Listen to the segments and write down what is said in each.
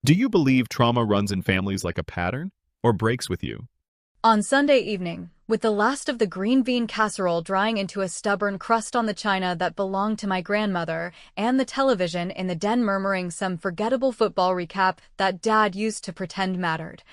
Do you believe trauma runs in families like a pattern or breaks with you? On Sunday evening, with the last of the green bean casserole drying into a stubborn crust on the china that belonged to my grandmother, and the television in the den murmuring some forgettable football recap that Dad used to pretend mattered,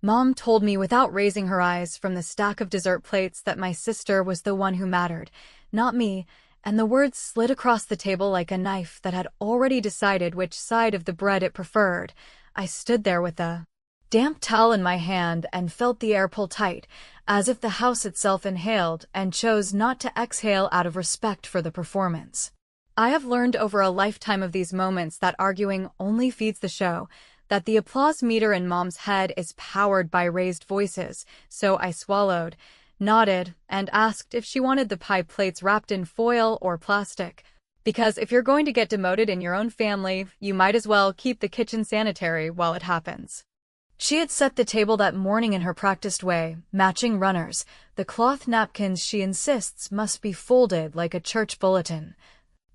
Mom told me without raising her eyes from the stack of dessert plates that my sister was the one who mattered, not me, and the words slid across the table like a knife that had already decided which side of the bread it preferred. I stood there with a damp towel in my hand and felt the air pull tight, as if the house itself inhaled and chose not to exhale out of respect for the performance. I have learned over a lifetime of these moments that arguing only feeds the show, that the applause meter in Mom's head is powered by raised voices, so I swallowed, nodded, and asked if she wanted the pie plates wrapped in foil or plastic. Because if you're going to get demoted in your own family, you might as well keep the kitchen sanitary while it happens. She had set the table that morning in her practiced way, matching runners, the cloth napkins she insists must be folded like a church bulletin,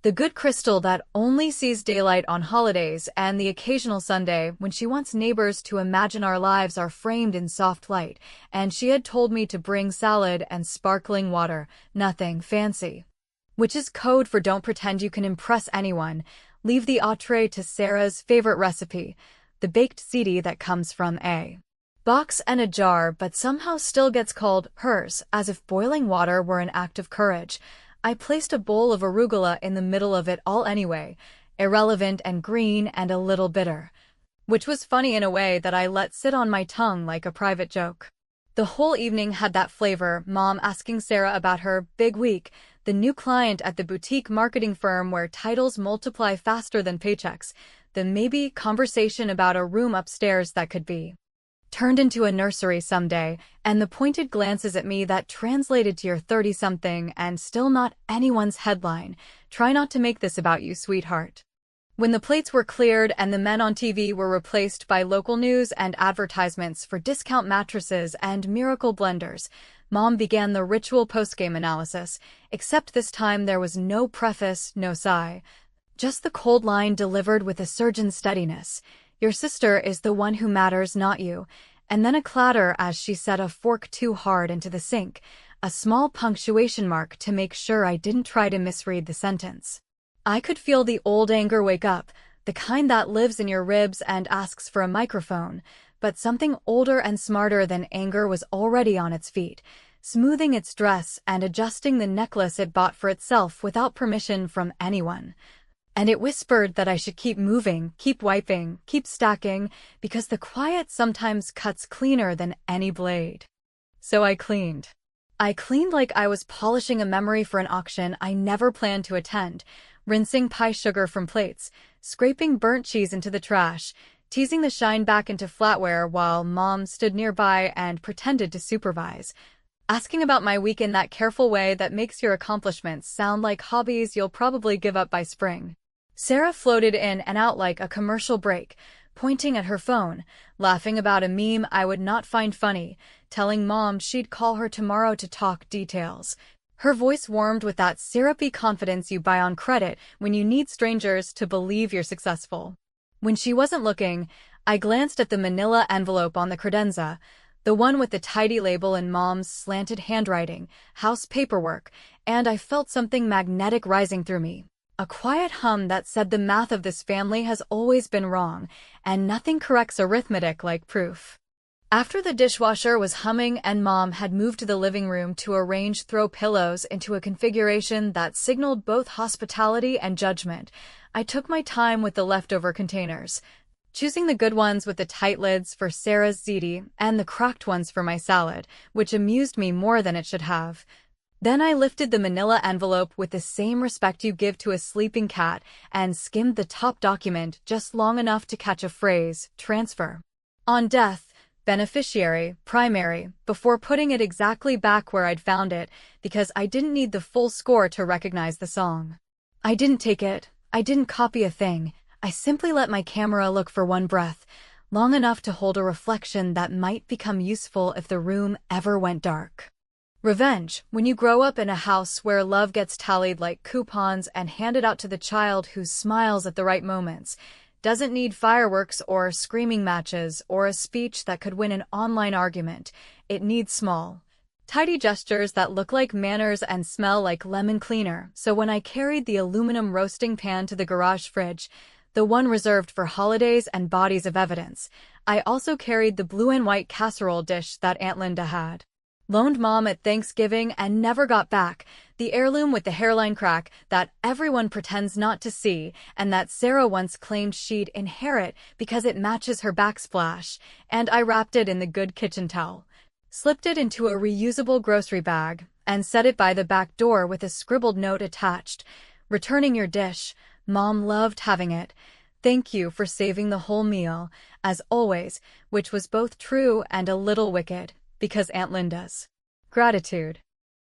the good crystal that only sees daylight on holidays, and the occasional Sunday when she wants neighbors to imagine our lives are framed in soft light, and she had told me to bring salad and sparkling water, nothing fancy. Which is code for don't pretend you can impress anyone, leave the entree to Sarah's favorite recipe, the baked ziti that comes from a box and a jar but somehow still gets called hers, as if boiling water were an act of courage. I placed a bowl of arugula in the middle of it all anyway, irrelevant and green and a little bitter, which was funny in a way that I let sit on my tongue like a private joke. The whole evening had that flavor, Mom asking Sarah about her big week, the new client at the boutique marketing firm where titles multiply faster than paychecks, the maybe conversation about a room upstairs that could be turned into a nursery someday, and the pointed glances at me that translated to your 30-something and still not anyone's headline. Try not to make this about you, sweetheart. When the plates were cleared and the men on TV were replaced by local news and advertisements for discount mattresses and miracle blenders, Mom began the ritual postgame analysis, except this time there was no preface, no sigh. Just the cold line delivered with a surgeon's steadiness. Your sister is the one who matters, not you. And then a clatter as she set a fork too hard into the sink, a small punctuation mark to make sure I didn't try to misread the sentence. I could feel the old anger wake up, the kind that lives in your ribs and asks for a microphone, but something older and smarter than anger was already on its feet, smoothing its dress and adjusting the necklace it bought for itself without permission from anyone. And it whispered that I should keep moving, keep wiping, keep stacking, because the quiet sometimes cuts cleaner than any blade. So I cleaned. I cleaned like I was polishing a memory for an auction I never planned to attend, rinsing pie sugar from plates, scraping burnt cheese into the trash, teasing the shine back into flatware while Mom stood nearby and pretended to supervise, asking about my week in that careful way that makes your accomplishments sound like hobbies you'll probably give up by spring. Sarah floated in and out like a commercial break, pointing at her phone, laughing about a meme I would not find funny, telling Mom she'd call her tomorrow to talk details. Her voice warmed with that syrupy confidence you buy on credit when you need strangers to believe you're successful. When she wasn't looking, I glanced at the manila envelope on the credenza, the one with the tidy label in Mom's slanted handwriting, house paperwork, and I felt something magnetic rising through me. A quiet hum that said the math of this family has always been wrong, and nothing corrects arithmetic like proof. After the dishwasher was humming and Mom had moved to the living room to arrange throw pillows into a configuration that signaled both hospitality and judgment, I took my time with the leftover containers, choosing the good ones with the tight lids for Sarah's ziti and the cracked ones for my salad, which amused me more than it should have. Then I lifted the manila envelope with the same respect you give to a sleeping cat and skimmed the top document just long enough to catch a phrase, transfer. On death, beneficiary, primary, before putting it exactly back where I'd found it, because I didn't need the full score to recognize the song. I didn't take it. I didn't copy a thing. I simply let my camera look for one breath, long enough to hold a reflection that might become useful if the room ever went dark. Revenge, when you grow up in a house where love gets tallied like coupons and handed out to the child who smiles at the right moments, doesn't need fireworks or screaming matches or a speech that could win an online argument. It needs small, tidy gestures that look like manners and smell like lemon cleaner. So when I carried the aluminum roasting pan to the garage fridge, the one reserved for holidays and bodies of evidence, I also carried the blue and white casserole dish that Aunt Linda had loaned Mom at Thanksgiving and never got back, the heirloom with the hairline crack that everyone pretends not to see and that Sarah once claimed she'd inherit because it matches her backsplash, and I wrapped it in the good kitchen towel, slipped it into a reusable grocery bag, and set it by the back door with a scribbled note attached. Returning your dish. Mom loved having it. Thank you for saving the whole meal, as always, which was both true and a little wicked, because Aunt Linda's gratitude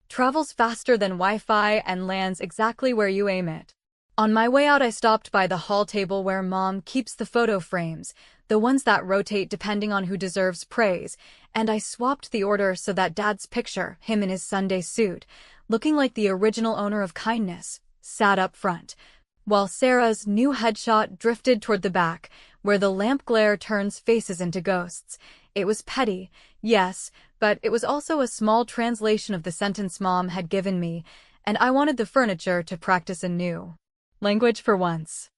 travels faster than Wi-Fi and lands exactly where you aim it. On my way out, I stopped by the hall table where Mom keeps the photo frames, the ones that rotate depending on who deserves praise, and I swapped the order so that Dad's picture, him in his Sunday suit, looking like the original owner of kindness, sat up front, while Sarah's new headshot drifted toward the back, where the lamp glare turns faces into ghosts. It was petty, yes, but it was also a small translation of the sentence Mom had given me, and I wanted the furniture to practice a new language for once.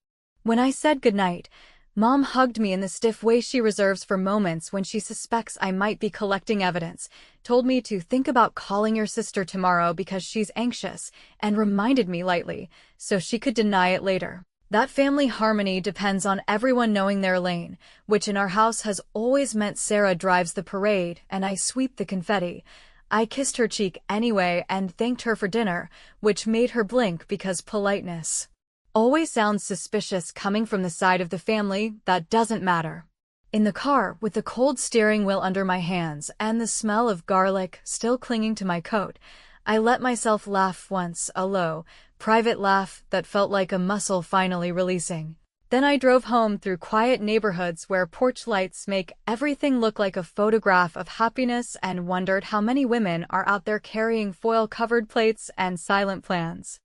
When I said goodnight, Mom hugged me in the stiff way she reserves for moments when she suspects I might be collecting evidence, told me to think about calling your sister tomorrow because she's anxious, and reminded me lightly, so she could deny it later, that family harmony depends on everyone knowing their lane, which in our house has always meant Sarah drives the parade and I sweep the confetti. I kissed her cheek anyway and thanked her for dinner, which made her blink because politeness always sounds suspicious coming from the side of the family that doesn't matter. In the car, with the cold steering wheel under my hands and the smell of garlic still clinging to my coat, I let myself laugh once, a low, private laugh that felt like a muscle finally releasing. Then I drove home through quiet neighborhoods where porch lights make everything look like a photograph of happiness and wondered how many women are out there carrying foil-covered plates and silent plans.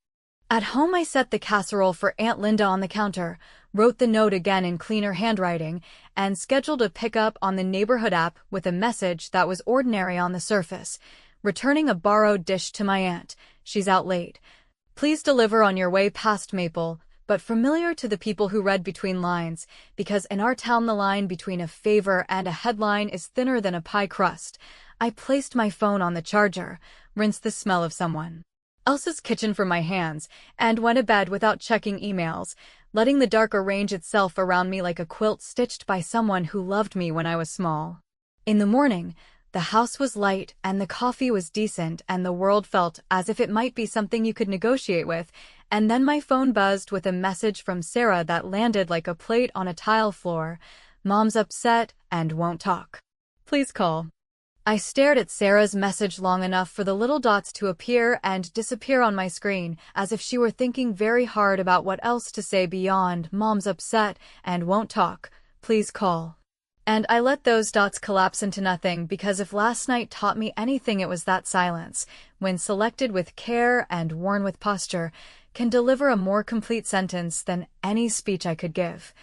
At home, I set the casserole for Aunt Linda on the counter, wrote the note again in cleaner handwriting, and scheduled a pickup on the neighborhood app with a message that was ordinary on the surface. Returning a borrowed dish to my aunt. She's out late. Please deliver on your way past Maple, but familiar to the people who read between lines, because in our town the line between a favor and a headline is thinner than a pie crust. I placed my phone on the charger, rinsed the smell of someone else's kitchen from my hands, and went to bed without checking emails, letting the dark arrange itself around me like a quilt stitched by someone who loved me when I was small. In the morning, the house was light and the coffee was decent and the world felt as if it might be something you could negotiate with, and then my phone buzzed with a message from Sarah that landed like a plate on a tile floor. Mom's upset and won't talk. Please call. I stared at Sarah's message long enough for the little dots to appear and disappear on my screen, as if she were thinking very hard about what else to say beyond "Mom's upset and won't talk, please call." And I let those dots collapse into nothing because if last night taught me anything, it was that silence, when selected with care and worn with posture, can deliver a more complete sentence than any speech I could give.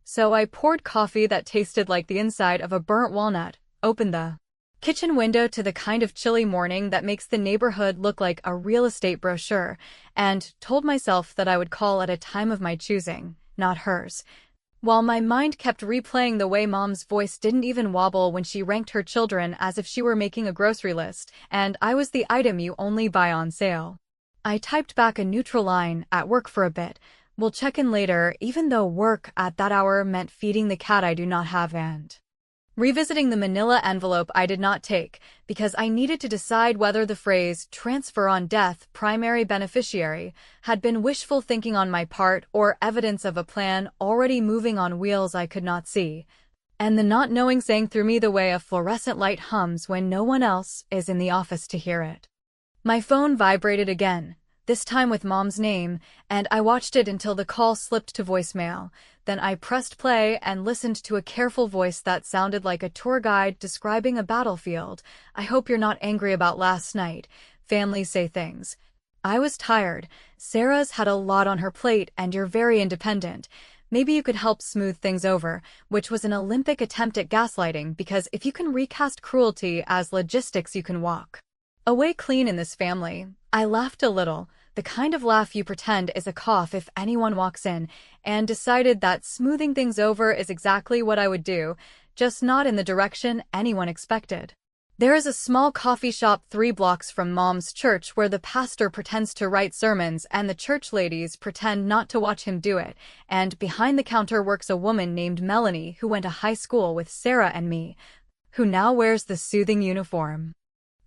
So I poured coffee that tasted like the inside of a burnt walnut, opened the kitchen window to the kind of chilly morning that makes the neighborhood look like a real estate brochure, and told myself that I would call at a time of my choosing, not hers. While my mind kept replaying the way Mom's voice didn't even wobble when she ranked her children as if she were making a grocery list, and I was the item you only buy on sale. I typed back a neutral line, "At work for a bit. We'll check in later," even though work at that hour meant feeding the cat I do not have and revisiting the manila envelope I did not take, because I needed to decide whether the phrase "transfer on death, primary beneficiary" had been wishful thinking on my part or evidence of a plan already moving on wheels I could not see. And the not knowing sang through me the way a fluorescent light hums when no one else is in the office to hear it. My phone vibrated again, this time with Mom's name, and I watched it until the call slipped to voicemail. Then I pressed play and listened to a careful voice that sounded like a tour guide describing a battlefield. "I hope you're not angry about last night. Families say things." I was tired. Sarah's had a lot on her plate and you're very independent. Maybe you could help smooth things over, which was an Olympic attempt at gaslighting because if you can recast cruelty as logistics, you can walk away clean in this family. I laughed a little, the kind of laugh you pretend is a cough if anyone walks in, and decided that smoothing things over is exactly what I would do, just not in the direction anyone expected. There is a small coffee shop 3 blocks from Mom's church where the pastor pretends to write sermons and the church ladies pretend not to watch him do it, and behind the counter works a woman named Melanie who went to high school with Sarah and me, who now wears the soothing uniform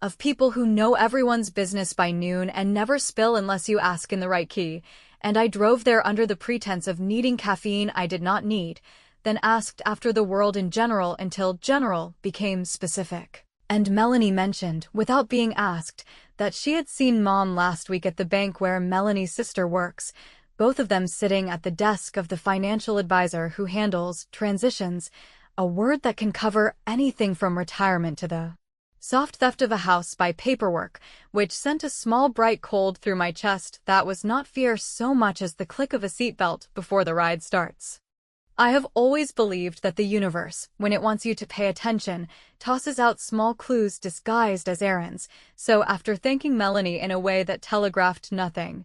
of people who know everyone's business by noon and never spill unless you ask in the right key, and I drove there under the pretense of needing caffeine I did not need, then asked after the world in general until general became specific. And Melanie mentioned, without being asked, that she had seen Mom last week at the bank where Melanie's sister works, both of them sitting at the desk of the financial advisor who handles transitions, a word that can cover anything from retirement to the soft theft of a house by paperwork, which sent a small bright cold through my chest that was not fear so much as the click of a seatbelt before the ride starts. I have always believed that the universe, when it wants you to pay attention, tosses out small clues disguised as errands, so after thanking Melanie in a way that telegraphed nothing,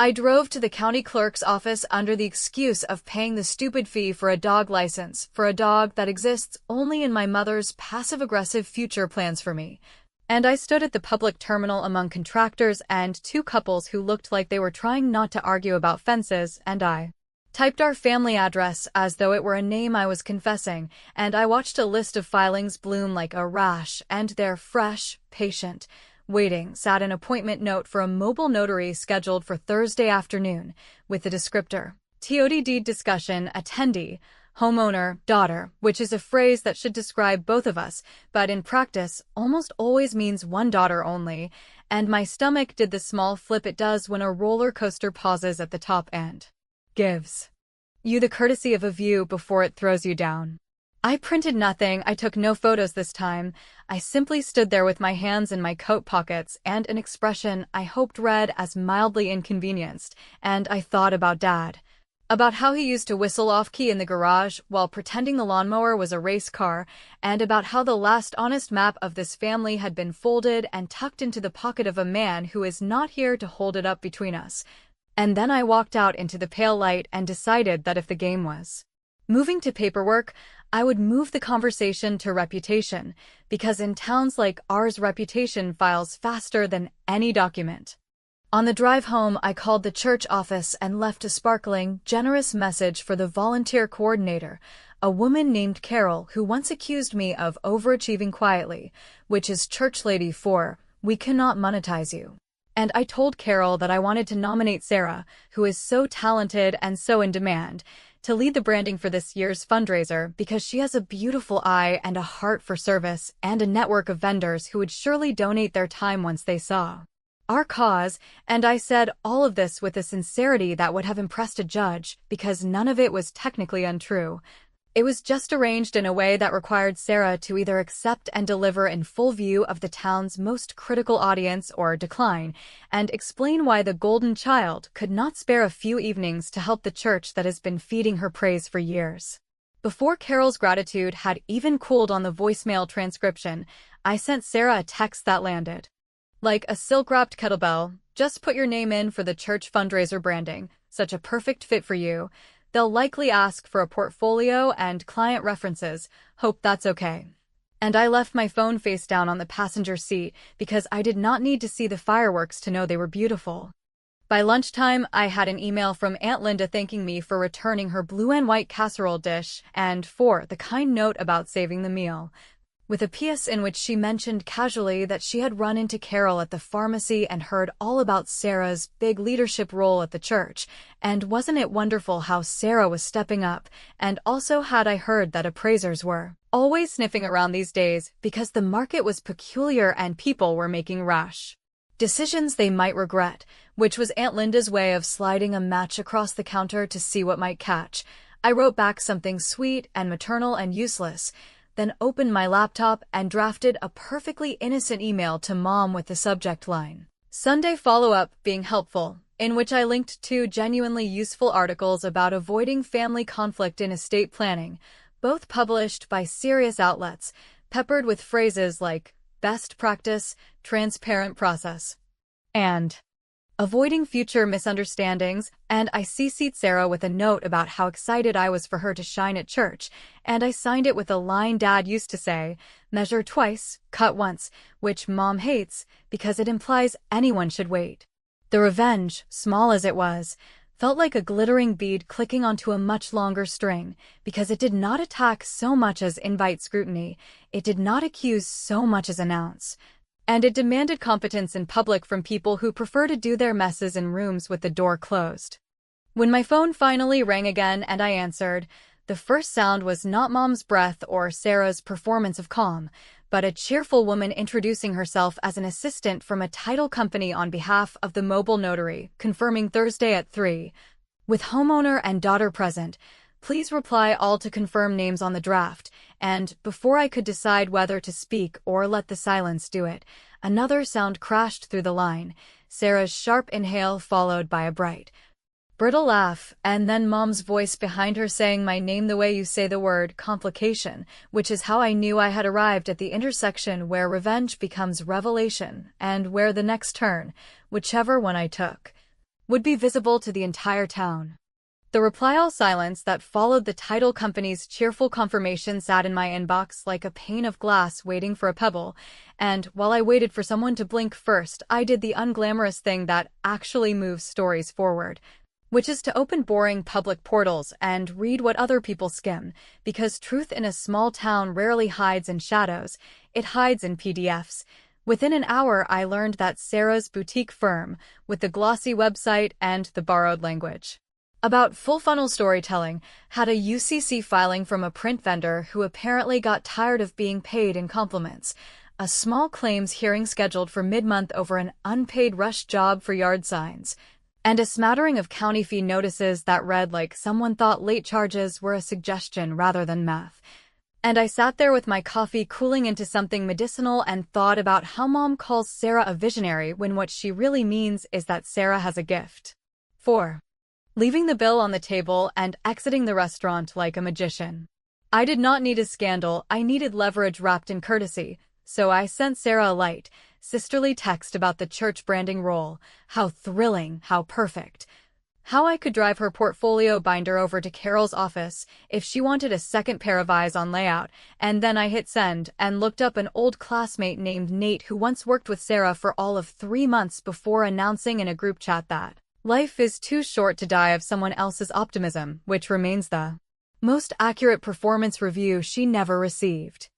I drove to the county clerk's office under the excuse of paying the stupid fee for a dog license for a dog that exists only in my mother's passive-aggressive future plans for me. And I stood at the public terminal among contractors and 2 couples who looked like they were trying not to argue about fences, and I typed our family address as though it were a name I was confessing, and I watched a list of filings bloom like a rash, and there, fresh, patient, waiting, sat an appointment note for a mobile notary scheduled for Thursday afternoon, with the descriptor, TOD deed discussion, attendee, homeowner, daughter, which is a phrase that should describe both of us, but in practice almost always means one daughter only, and my stomach did the small flip it does when a roller coaster pauses at the top and gives you the courtesy of a view before it throws you down. I printed nothing, I took no photos this time. I simply stood there with my hands in my coat pockets and an expression I hoped read as mildly inconvenienced, and I thought about Dad. About how he used to whistle off-key in the garage while pretending the lawnmower was a race car, and about how the last honest map of this family had been folded and tucked into the pocket of a man who is not here to hold it up between us. And then I walked out into the pale light and decided that if the game was moving to paperwork, I would move the conversation to reputation, because in towns like ours, reputation files faster than any document. On the drive home, I called the church office and left a sparkling, generous message for the volunteer coordinator, a woman named Carol who once accused me of overachieving quietly, which is church lady for, we cannot monetize you. And I told Carol that I wanted to nominate Sarah, who is so talented and so in demand, to lead the branding for this year's fundraiser because she has a beautiful eye and a heart for service and a network of vendors who would surely donate their time once they saw our cause, and I said all of this with a sincerity that would have impressed a judge because none of it was technically untrue. It was just arranged in a way that required Sarah to either accept and deliver in full view of the town's most critical audience or decline, and explain why the golden child could not spare a few evenings to help the church that has been feeding her praise for years. Before Carol's gratitude had even cooled on the voicemail transcription, I sent Sarah a text that landed like a silk-wrapped kettlebell. Just put your name in for the church fundraiser branding. Such a perfect fit for you. They'll likely ask for a portfolio and client references. Hope that's okay. And I left my phone face down on the passenger seat because I did not need to see the fireworks to know they were beautiful. By lunchtime, I had an email from Aunt Linda thanking me for returning her blue and white casserole dish and for the kind note about saving the meal, with a PS in which she mentioned casually that she had run into Carol at the pharmacy and heard all about Sarah's big leadership role at the church, and wasn't it wonderful how Sarah was stepping up, and also had I heard that appraisers were always sniffing around these days because the market was peculiar and people were making rash decisions they might regret, which was Aunt Linda's way of sliding a match across the counter to see what might catch. I wrote back something sweet and maternal and useless, then opened my laptop and drafted a perfectly innocent email to Mom with the subject line, Sunday follow-up, being helpful, in which I linked two genuinely useful articles about avoiding family conflict in estate planning, both published by serious outlets, peppered with phrases like best practice, transparent process, and avoiding future misunderstandings, and I CC'd Sarah with a note about how excited I was for her to shine at church, and I signed it with a line Dad used to say, measure twice, cut once, which Mom hates because it implies anyone should wait. The revenge, small as it was, felt like a glittering bead clicking onto a much longer string, because it did not attack so much as invite scrutiny, it did not accuse so much as announce. And it demanded competence in public from people who prefer to do their messes in rooms with the door closed. When my phone finally rang again and I answered, the first sound was not Mom's breath or Sarah's performance of calm, but a cheerful woman introducing herself as an assistant from a title company on behalf of the mobile notary, confirming Thursday at 3. With homeowner and daughter present, please reply all to confirm names on the draft, and before I could decide whether to speak or let the silence do it, another sound crashed through the line, Sarah's sharp inhale followed by a bright, brittle laugh, and then Mom's voice behind her saying my name the way you say the word complication, which is how I knew I had arrived at the intersection where revenge becomes revelation, and where the next turn, whichever one I took, would be visible to the entire town. The reply-all silence that followed the title company's cheerful confirmation sat in my inbox like a pane of glass waiting for a pebble, and while I waited for someone to blink first, I did the unglamorous thing that actually moves stories forward, which is to open boring public portals and read what other people skim, because truth in a small town rarely hides in shadows, it hides in PDFs. Within an hour, I learned that Sarah's boutique firm, with the glossy website and the borrowed language about full-funnel storytelling, had a UCC filing from a print vendor who apparently got tired of being paid in compliments, a small claims hearing scheduled for mid-month over an unpaid rush job for yard signs, and a smattering of county fee notices that read like someone thought late charges were a suggestion rather than math. And I sat there with my coffee cooling into something medicinal and thought about how Mom calls Sarah a visionary when what she really means is that Sarah has a gift. 4. Leaving the bill on the table and exiting the restaurant like a magician. I did not need a scandal, I needed leverage wrapped in courtesy, so I sent Sarah a light, sisterly text about the church branding role, how thrilling, how perfect, how I could drive her portfolio binder over to Carol's office if she wanted a second pair of eyes on layout, and then I hit send and looked up an old classmate named Nate who once worked with Sarah for all of 3 months before announcing in a group chat that life is too short to die of someone else's optimism, which remains the most accurate performance review she never received.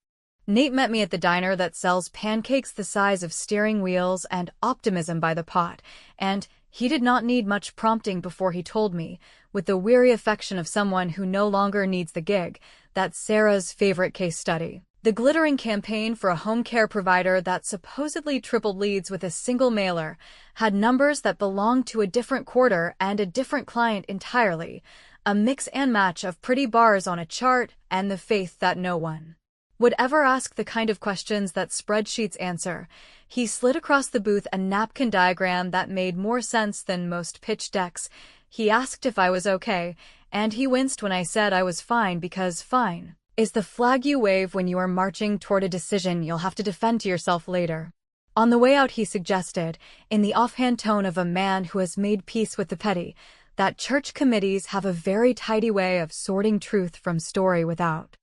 Nate met me at the diner that sells pancakes the size of steering wheels and optimism by the pot, and he did not need much prompting before he told me, with the weary affection of someone who no longer needs the gig, that Sarah's favorite case study, the glittering campaign for a home care provider that supposedly tripled leads with a single mailer, had numbers that belonged to a different quarter and a different client entirely, a mix and match of pretty bars on a chart and the faith that no one would ever ask the kind of questions that spreadsheets answer. He slid across the booth a napkin diagram that made more sense than most pitch decks. He asked if I was okay, and he winced when I said I was fine because fine is the flag you wave when you are marching toward a decision you'll have to defend to yourself later. On the way out he suggested, in the offhand tone of a man who has made peace with the petty, that church committees have a very tidy way of sorting truth from story without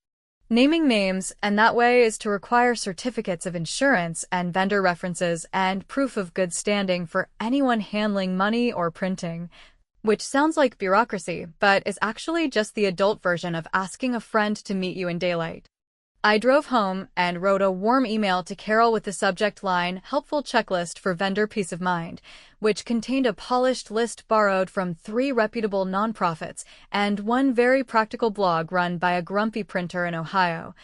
naming names, and that way is to require certificates of insurance and vendor references and proof of good standing for anyone handling money or printing, which sounds like bureaucracy, but is actually just the adult version of asking a friend to meet you in daylight. I drove home and wrote a warm email to Carol with the subject line, helpful checklist for vendor peace of mind, which contained a polished list borrowed from 3 reputable nonprofits and 1 very practical blog run by a grumpy printer in Ohio.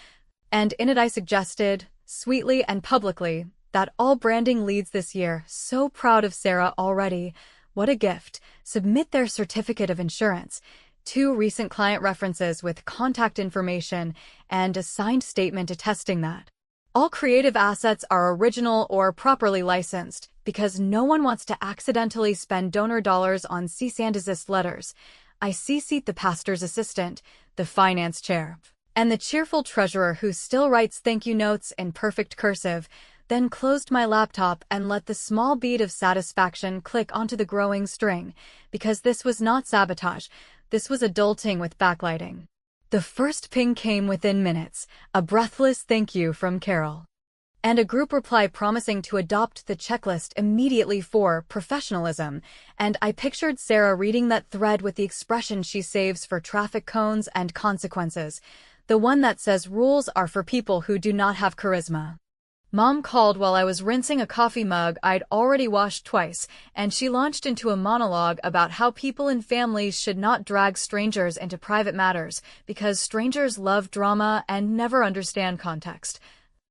And in it I suggested, sweetly and publicly, that all branding leads this year, so proud of Sarah already, what a gift, submit their certificate of insurance, 2 recent client references with contact information, and a signed statement attesting that All creative assets are original or properly licensed, because no one wants to accidentally spend donor dollars on cease and desist letters. I CC'd the pastor's assistant, the finance chair, and the cheerful treasurer who still writes thank you notes in perfect cursive, then closed my laptop and let the small bead of satisfaction click onto the growing string, because this was not sabotage, this was adulting with backlighting. The first ping came within minutes, a breathless thank you from Carol, and a group reply promising to adopt the checklist immediately for professionalism, and I pictured Sarah reading that thread with the expression she saves for traffic cones and consequences, the one that says rules are for people who do not have charisma. Mom called while I was rinsing a coffee mug I'd already washed twice, and she launched into a monologue about how people in families should not drag strangers into private matters because strangers love drama and never understand context,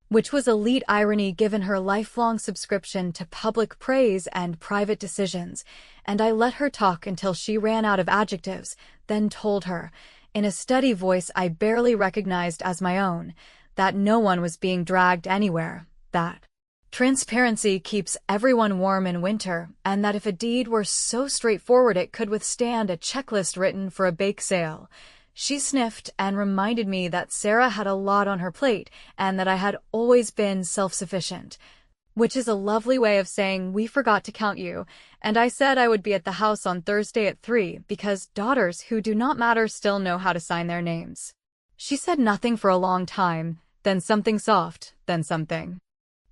which was elite irony given her lifelong subscription to public praise and private decisions, and I let her talk until she ran out of adjectives, then told her, in a steady voice I barely recognized as my own, that no one was being dragged anywhere, that transparency keeps everyone warm in winter, and that if a deed were so straightforward it could withstand a checklist written for a bake sale. She sniffed and reminded me that Sarah had a lot on her plate and that I had always been self-sufficient, which is a lovely way of saying we forgot to count you, and I said I would be at the house on Thursday at 3 because daughters who do not matter still know how to sign their names. She said nothing for a long time, then something soft, then something.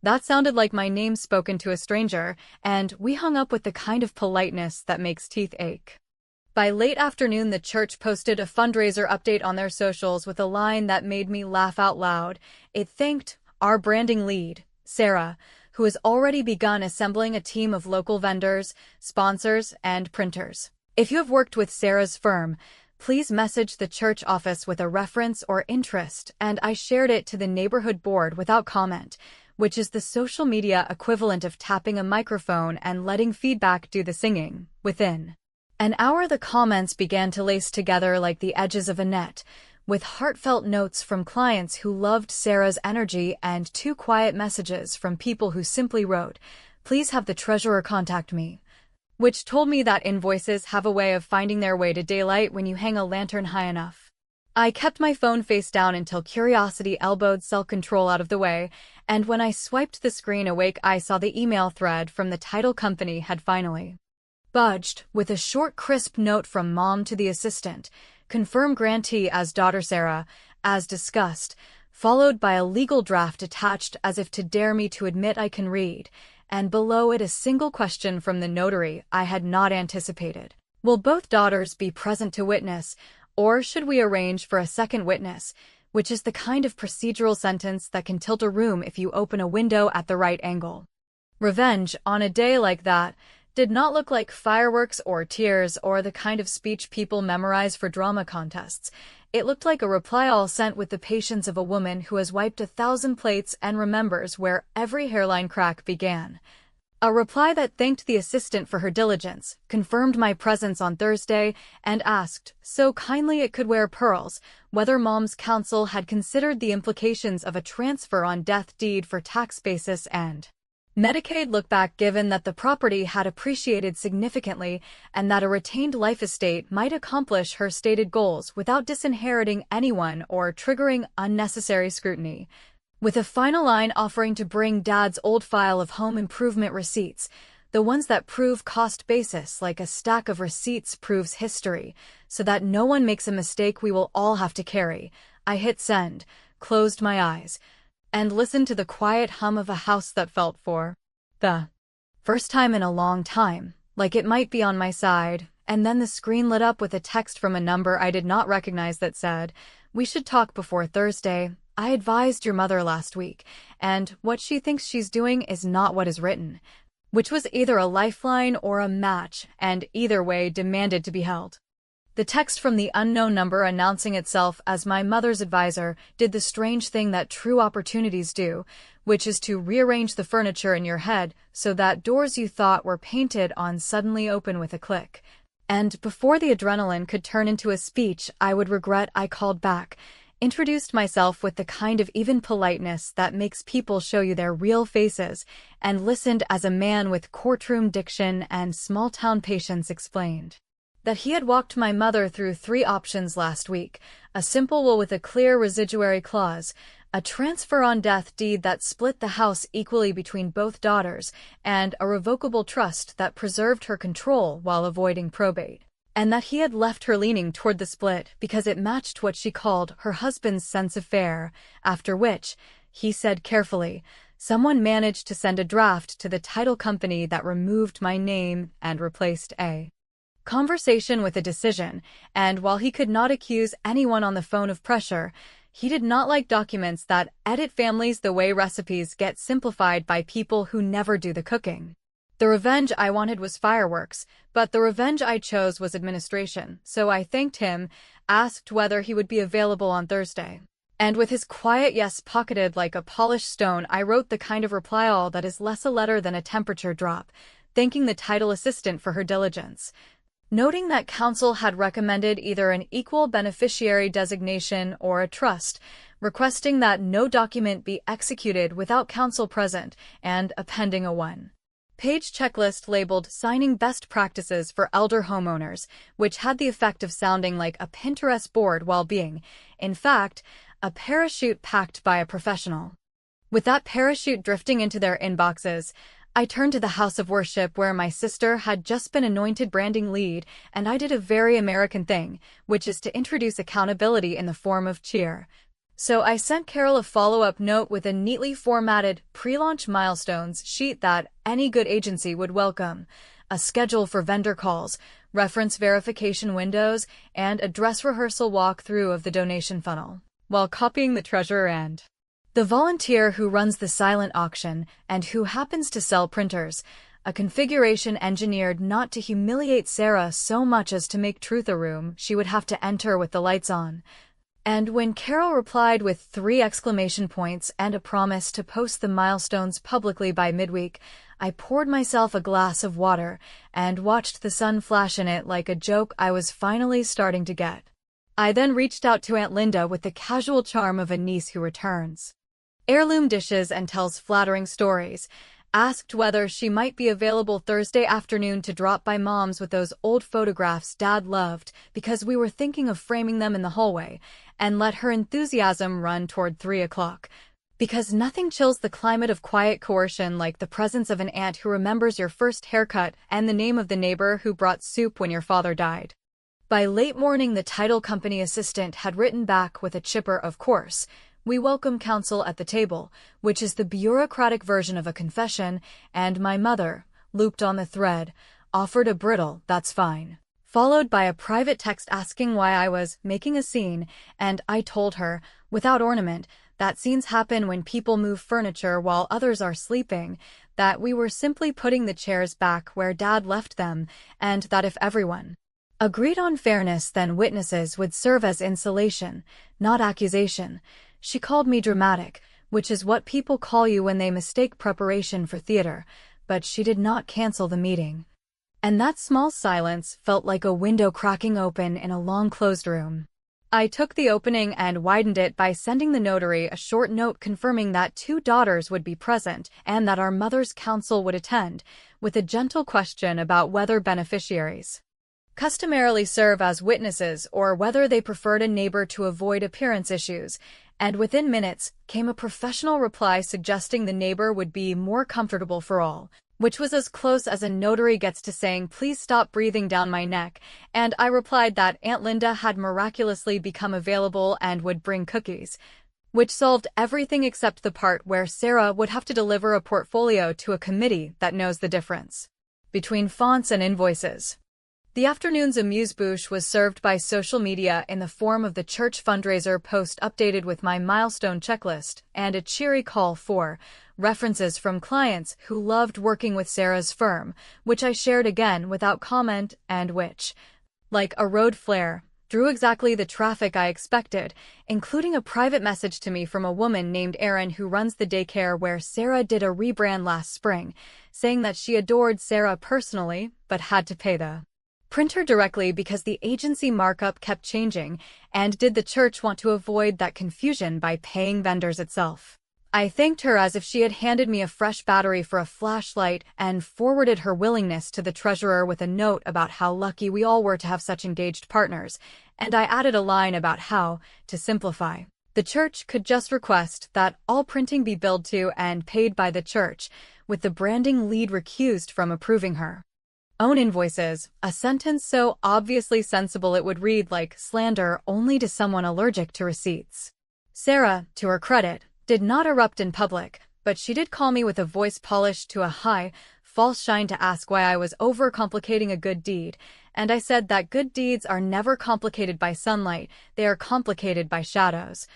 That sounded like my name spoken to a stranger, and we hung up with the kind of politeness that makes teeth ache. By late afternoon, the church posted a fundraiser update on their socials with a line that made me laugh out loud. It thanked our branding lead, Sarah, who has already begun assembling a team of local vendors, sponsors, and printers. If you have worked with Sarah's firm, please message the church office with a reference or interest, and I shared it to the neighborhood board without comment, which is the social media equivalent of tapping a microphone and letting feedback do the singing. Within an hour, the comments began to lace together like the edges of a net, with heartfelt notes from clients who loved Sarah's energy and 2 quiet messages from people who simply wrote, "Please have the treasurer contact me," which told me that invoices have a way of finding their way to daylight when you hang a lantern high enough. I kept my phone face down until curiosity elbowed self-control out of the way, and when I swiped the screen awake I saw the email thread from the title company had finally budged, with a short crisp note from Mom to the assistant, confirm grantee as daughter Sarah, as discussed, followed by a legal draft attached as if to dare me to admit I can read, and below it a single question from the notary I had not anticipated. Will both daughters be present to witness, or should we arrange for a second witness, which is the kind of procedural sentence that can tilt a room if you open a window at the right angle. Revenge, on a day like that, did not look like fireworks or tears or the kind of speech people memorize for drama contests. It looked like a reply all sent with the patience of a woman who has wiped 1,000 plates and remembers where every hairline crack began. A reply that thanked the assistant for her diligence, confirmed my presence on Thursday, and asked, so kindly it could wear pearls, whether Mom's counsel had considered the implications of a transfer on death deed for tax basis and Medicaid lookback given that the property had appreciated significantly and that a retained life estate might accomplish her stated goals without disinheriting anyone or triggering unnecessary scrutiny, with a final line offering to bring Dad's old file of home improvement receipts, the ones that prove cost basis like a stack of receipts proves history, so that no one makes a mistake we will all have to carry. I hit send, closed my eyes, and listened to the quiet hum of a house that felt for the first time in a long time, like it might be on my side, and then the screen lit up with a text from a number I did not recognize that said, "We should talk before Thursday. I advised your mother last week, and what she thinks she's doing is not what is written," which was either a lifeline or a match, and either way demanded to be held. The text from the unknown number announcing itself as my mother's advisor did the strange thing that true opportunities do, which is to rearrange the furniture in your head so that doors you thought were painted on suddenly open with a click. And before the adrenaline could turn into a speech I would regret, I called back, introduced myself with the kind of even politeness that makes people show you their real faces, and listened as a man with courtroom diction and small-town patience explained that he had walked my mother through 3 options last week: a simple will with a clear residuary clause, a transfer on death deed that split the house equally between both daughters, and a revocable trust that preserved her control while avoiding probate. And that he had left her leaning toward the split because it matched what she called her husband's sense of fair, after which, he said carefully, someone managed to send a draft to the title company that removed my name and replaced a conversation with a decision, and while he could not accuse anyone on the phone of pressure, he did not like documents that edit families the way recipes get simplified by people who never do the cooking. The revenge I wanted was fireworks, but the revenge I chose was administration, so I thanked him, asked whether he would be available on Thursday. And with his quiet yes pocketed like a polished stone, I wrote the kind of reply all that is less a letter than a temperature drop, thanking the title assistant for her diligence, noting that counsel had recommended either an equal beneficiary designation or a trust, requesting that no document be executed without counsel present, and appending a 1-page checklist labeled Signing Best Practices for Elder Homeowners, which had the effect of sounding like a Pinterest board while being, in fact, a parachute packed by a professional. With that parachute drifting into their inboxes, I turned to the house of worship where my sister had just been anointed branding lead, and I did a very American thing, which is to introduce accountability in the form of cheer. So I sent Carol a follow-up note with a neatly formatted pre-launch milestones sheet that any good agency would welcome, a schedule for vendor calls, reference verification windows, and a dress rehearsal walkthrough of the donation funnel, while copying the treasurer and the volunteer who runs the silent auction and who happens to sell printers, a configuration engineered not to humiliate Sarah so much as to make truth a room she would have to enter with the lights on. And when Carol replied with 3 exclamation points and a promise to post the milestones publicly by midweek, I poured myself a glass of water and watched the sun flash in it like a joke I was finally starting to get. I then reached out to Aunt Linda with the casual charm of a niece who returns heirloom dishes and tells flattering stories, asked whether she might be available Thursday afternoon to drop by Mom's with those old photographs Dad loved because we were thinking of framing them in the hallway, and let her enthusiasm run toward 3 o'clock. Because nothing chills the climate of quiet coercion like the presence of an aunt who remembers your first haircut and the name of the neighbor who brought soup when your father died. By late morning, the title company assistant had written back with a chipper "of course. We welcome counsel at the table," which is the bureaucratic version of a confession, and my mother, looped on the thread, offered a brittle "that's fine," followed by a private text asking why I was making a scene, and I told her, without ornament, that scenes happen when people move furniture while others are sleeping, that we were simply putting the chairs back where Dad left them, and that if everyone agreed on fairness, then witnesses would serve as insulation, not accusation. She called me dramatic, which is what people call you when they mistake preparation for theater, but she did not cancel the meeting. And that small silence felt like a window cracking open in a long-closed room. I took the opening and widened it by sending the notary a short note confirming that 2 daughters would be present and that our mother's counsel would attend, with a gentle question about whether beneficiaries customarily serve as witnesses or whether they preferred a neighbor to avoid appearance issues, and within minutes came a professional reply suggesting the neighbor would be more comfortable for all, which was as close as a notary gets to saying "please stop breathing down my neck," and I replied that Aunt Linda had miraculously become available and would bring cookies, which solved everything except the part where Sarah would have to deliver a portfolio to a committee that knows the difference between fonts and invoices. The afternoon's amuse-bouche was served by social media in the form of the church fundraiser post updated with my milestone checklist and a cheery call for references from clients who loved working with Sarah's firm, which I shared again without comment and which, like a road flare, drew exactly the traffic I expected, including a private message to me from a woman named Erin who runs the daycare where Sarah did a rebrand last spring, saying that she adored Sarah personally but had to pay the printer directly because the agency markup kept changing, and did the church want to avoid that confusion by paying vendors itself? I thanked her as if she had handed me a fresh battery for a flashlight and forwarded her willingness to the treasurer with a note about how lucky we all were to have such engaged partners, and I added a line about how, to simplify, the church could just request that all printing be billed to and paid by the church, with the branding lead recused from approving her own invoices, a sentence so obviously sensible it would read like slander only to someone allergic to receipts. Sarah, to her credit, did not erupt in public, but she did call me with a voice polished to a high, false shine to ask why I was overcomplicating a good deed, and I said that good deeds are never complicated by sunlight, they are complicated by shadows,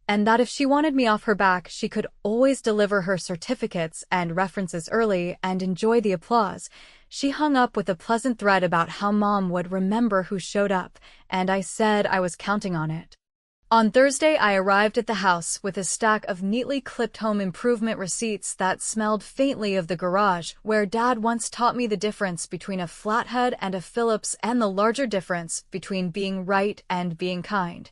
and that if she wanted me off her back, she could always deliver her certificates and references early and enjoy the applause. She hung up with a pleasant thread about how Mom would remember who showed up, and I said I was counting on it. On Thursday, I arrived at the house with a stack of neatly clipped home improvement receipts that smelled faintly of the garage, where Dad once taught me the difference between a flathead and a Phillips and the larger difference between being right and being kind.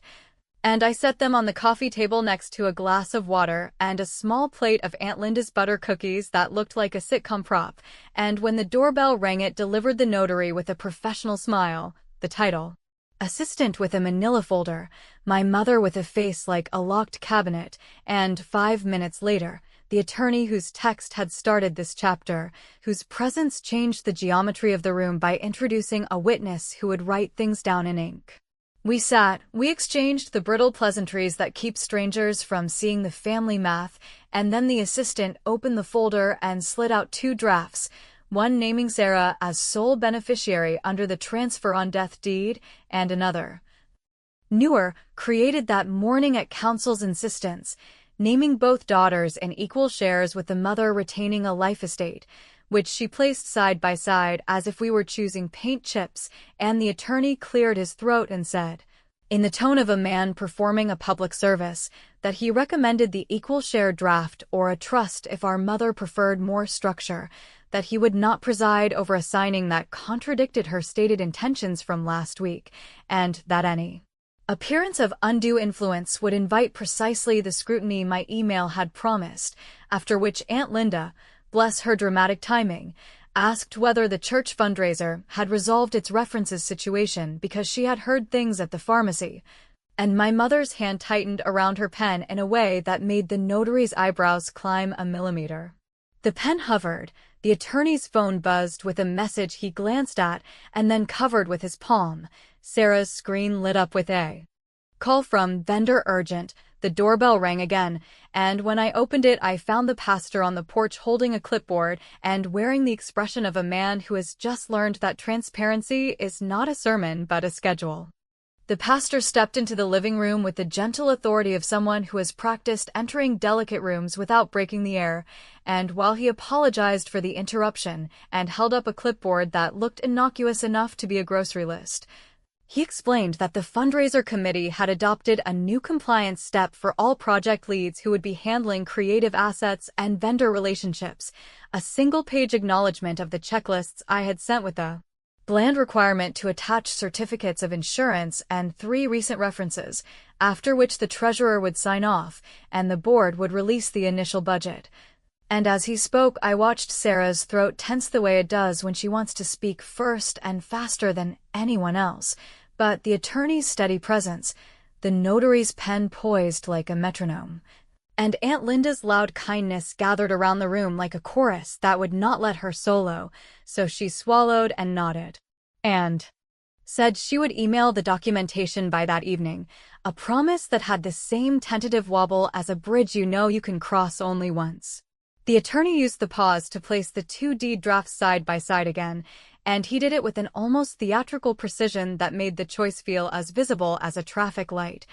And I set them on the coffee table next to a glass of water and a small plate of Aunt Linda's butter cookies that looked like a sitcom prop, and when the doorbell rang it delivered the notary with a professional smile, the title, assistant with a manila folder, my mother with a face like a locked cabinet, and 5 minutes later, the attorney whose text had started this chapter, whose presence changed the geometry of the room by introducing a witness who would write things down in ink. We exchanged the brittle pleasantries that keep strangers from seeing the family math, and then the assistant opened the folder and slid out 2 drafts, one naming Sarah as sole beneficiary under the transfer on death deed, and another, newer, created that morning at counsel's insistence, naming both daughters in equal shares with the mother retaining a life estate, which she placed side by side as if we were choosing paint chips, and the attorney cleared his throat and said, in the tone of a man performing a public service, that he recommended the equal share draft or a trust if our mother preferred more structure, that he would not preside over a signing that contradicted her stated intentions from last week, and that any appearance of undue influence would invite precisely the scrutiny my email had promised, after which Aunt Linda, bless her dramatic timing, asked whether the church fundraiser had resolved its references situation because she had heard things at the pharmacy, and my mother's hand tightened around her pen in a way that made the notary's eyebrows climb a millimeter. The pen hovered, the attorney's phone buzzed with a message he glanced at and then covered with his palm. Sarah's screen lit up with a call from vendor urgent. The doorbell rang again, and when I opened it I found the pastor on the porch holding a clipboard and wearing the expression of a man who has just learned that transparency is not a sermon but a schedule. The pastor stepped into the living room with the gentle authority of someone who has practiced entering delicate rooms without breaking the air, and while he apologized for the interruption and held up a clipboard that looked innocuous enough to be a grocery list, he explained that the fundraiser committee had adopted a new compliance step for all project leads who would be handling creative assets and vendor relationships, a single-page acknowledgement of the checklists I had sent with a bland requirement to attach certificates of insurance and 3 recent references, after which the treasurer would sign off and the board would release the initial budget. And as he spoke, I watched Sarah's throat tense the way it does when she wants to speak first and faster than anyone else. But the attorney's steady presence, the notary's pen poised like a metronome, and Aunt Linda's loud kindness gathered around the room like a chorus that would not let her solo, so she swallowed and nodded, and said she would email the documentation by that evening, a promise that had the same tentative wobble as a bridge you can cross only once. The attorney used the pause to place the 2 deed drafts side by side again, and he did it with an almost theatrical precision that made the choice feel as visible as a traffic light.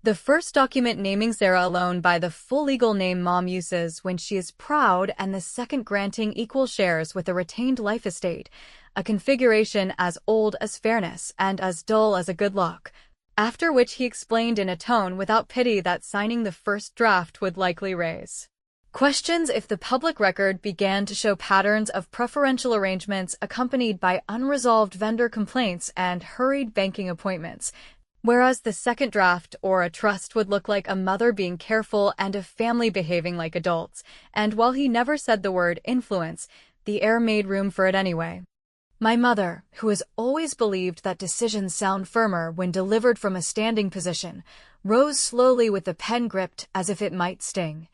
The first document naming Sarah alone by the full legal name Mom uses when she is proud, and the second granting equal shares with a retained life estate, a configuration as old as fairness and as dull as a good lock. After which he explained in a tone without pity that signing the first draft would likely raise Questions if the public record began to show patterns of preferential arrangements accompanied by unresolved vendor complaints and hurried banking appointments, whereas the second draft or a trust would look like a mother being careful and a family behaving like adults, and while he never said the word influence, the air made room for it anyway. My mother, who has always believed that decisions sound firmer when delivered from a standing position, rose slowly with the pen gripped as if it might sting.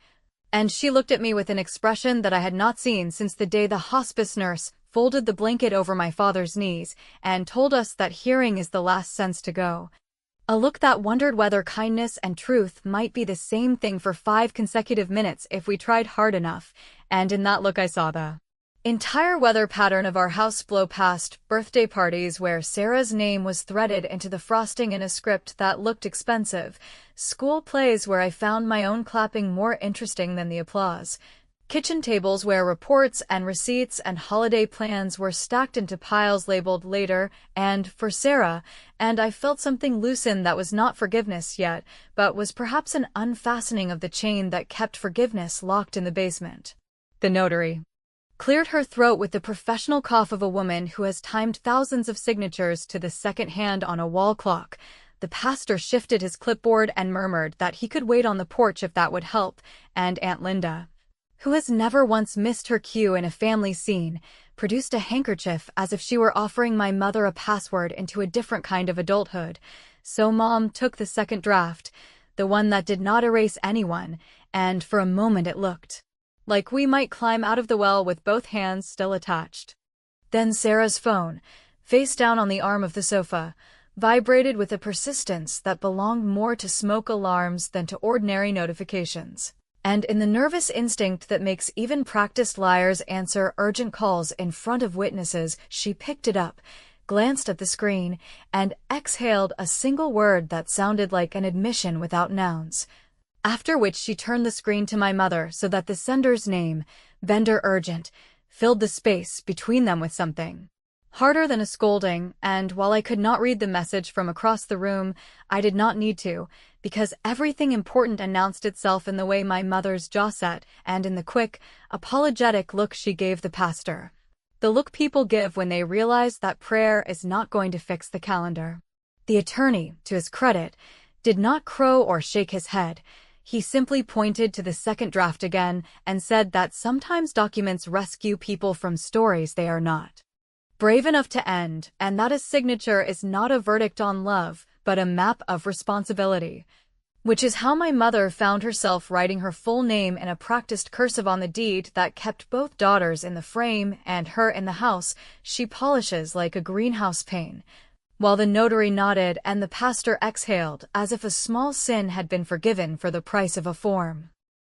And she looked at me with an expression that I had not seen since the day the hospice nurse folded the blanket over my father's knees and told us that hearing is the last sense to go. A look that wondered whether kindness and truth might be the same thing for 5 consecutive minutes if we tried hard enough, and in that look I saw the entire weather pattern of our house blow past birthday parties where Sarah's name was threaded into the frosting in a script that looked expensive, school plays where I found my own clapping more interesting than the applause, kitchen tables where reports and receipts and holiday plans were stacked into piles labeled later and for Sarah, and I felt something loosen that was not forgiveness yet, but was perhaps an unfastening of the chain that kept forgiveness locked in the basement. The notary cleared her throat with the professional cough of a woman who has timed thousands of signatures to the second hand on a wall clock. The pastor shifted his clipboard and murmured that he could wait on the porch if that would help, and Aunt Linda, who has never once missed her cue in a family scene, produced a handkerchief as if she were offering my mother a password into a different kind of adulthood. So Mom took the second draft, the one that did not erase anyone, and for a moment it looked like we might climb out of the well with both hands still attached. Then Sarah's phone, face down on the arm of the sofa, vibrated with a persistence that belonged more to smoke alarms than to ordinary notifications. And in the nervous instinct that makes even practiced liars answer urgent calls in front of witnesses, she picked it up, glanced at the screen, and exhaled a single word that sounded like an admission without nouns. After which she turned the screen to my mother so that the sender's name, vendor urgent, filled the space between them with something harder than a scolding, and while I could not read the message from across the room, I did not need to, because everything important announced itself in the way my mother's jaw set and in the quick, apologetic look she gave the pastor. The look people give when they realize that prayer is not going to fix the calendar. The attorney, to his credit, did not crow or shake his head. He simply pointed to the second draft again and said that sometimes documents rescue people from stories they are not brave enough to end, and that a signature is not a verdict on love, but a map of responsibility. Which is how my mother found herself writing her full name in a practiced cursive on the deed that kept both daughters in the frame and her in the house she polishes like a greenhouse pane, while the notary nodded and the pastor exhaled as if a small sin had been forgiven for the price of a form.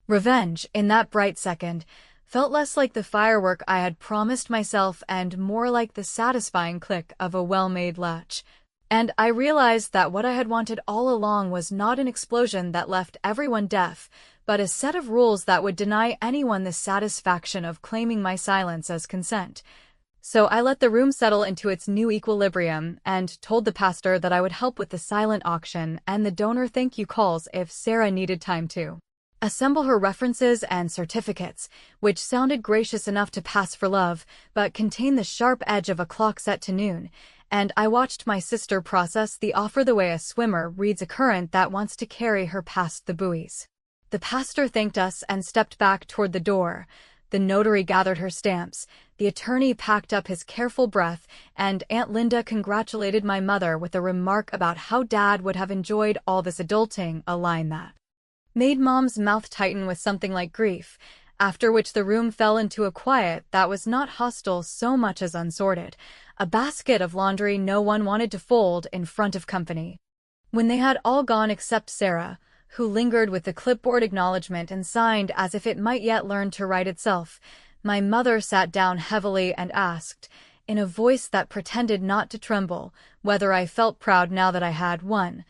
Revenge, in that bright second, felt less like the firework I had promised myself and more like the satisfying click of a well-made latch. And I realized that what I had wanted all along was not an explosion that left everyone deaf, but a set of rules that would deny anyone the satisfaction of claiming my silence as consent. So I let the room settle into its new equilibrium and told the pastor that I would help with the silent auction and the donor thank you calls if Sarah needed time to assemble her references and certificates, which sounded gracious enough to pass for love, but contained the sharp edge of a clock set to noon, and I watched my sister process the offer the way a swimmer reads a current that wants to carry her past the buoys. The pastor thanked us and stepped back toward the door. The notary gathered her stamps, the attorney packed up his careful breath, and Aunt Linda congratulated my mother with a remark about how Dad would have enjoyed all this adulting, a line that made Mom's mouth tighten with something like grief, after which the room fell into a quiet that was not hostile so much as unsorted, a basket of laundry no one wanted to fold in front of company. When they had all gone except Sarah, who lingered with the clipboard acknowledgement and signed as if it might yet learn to write itself, my mother sat down heavily and asked, in a voice that pretended not to tremble, whether I felt proud now that I had won.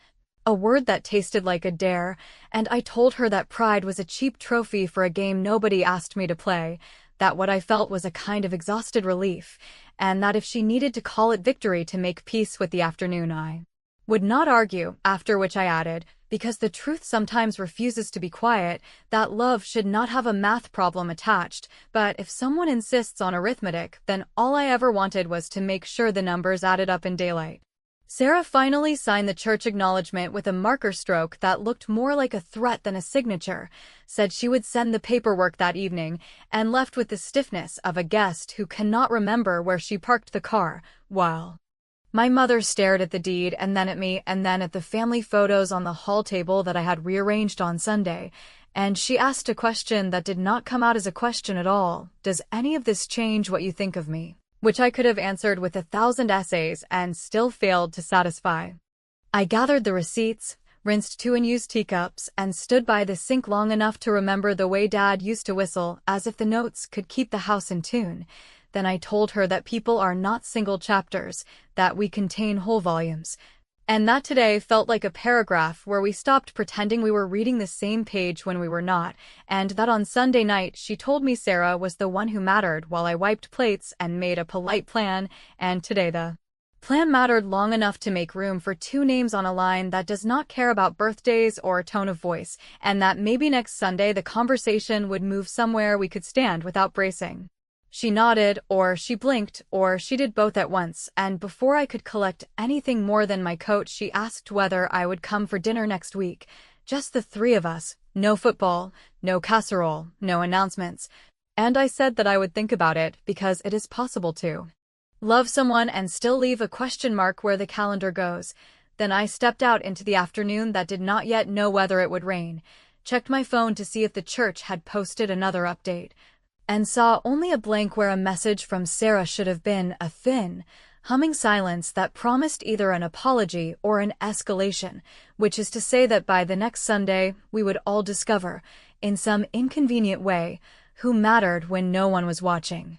A word that tasted like a dare, and I told her that pride was a cheap trophy for a game nobody asked me to play, that what I felt was a kind of exhausted relief, and that if she needed to call it victory to make peace with the afternoon I Would not argue, after which I added, because the truth sometimes refuses to be quiet, that love should not have a math problem attached, but if someone insists on arithmetic, then all I ever wanted was to make sure the numbers added up in daylight. Sarah finally signed the church acknowledgement with a marker stroke that looked more like a threat than a signature, said she would send the paperwork that evening, and left with the stiffness of a guest who cannot remember where she parked the car, while my mother stared at the deed and then at me and then at the family photos on the hall table that I had rearranged on Sunday, and she asked a question that did not come out as a question at all. Does any of this change what you think of me? Which I could have answered with 1,000 essays and still failed to satisfy. I gathered the receipts, rinsed 2 unused teacups, and stood by the sink long enough to remember the way Dad used to whistle, as if the notes could keep the house in tune. Then I told her that people are not single chapters, that we contain whole volumes, and that today felt like a paragraph where we stopped pretending we were reading the same page when we were not, and that on Sunday night she told me Sarah was the one who mattered while I wiped plates and made a polite plan, and today the plan mattered long enough to make room for 2 names on a line that does not care about birthdays or tone of voice, and that maybe next Sunday the conversation would move somewhere we could stand without bracing. She nodded, or she blinked, or she did both at once, and before I could collect anything more than my coat, she asked whether I would come for dinner next week. Just the 3 of us, no football, no casserole, no announcements. And I said that I would think about it, because it is possible to love someone and still leave a question mark where the calendar goes. Then I stepped out into the afternoon that did not yet know whether it would rain, checked my phone to see if the church had posted another update, and saw only a blank where a message from Sarah should have been a thin, humming silence that promised either an apology or an escalation, which is to say that by the next Sunday we would all discover, in some inconvenient way, who mattered when no one was watching.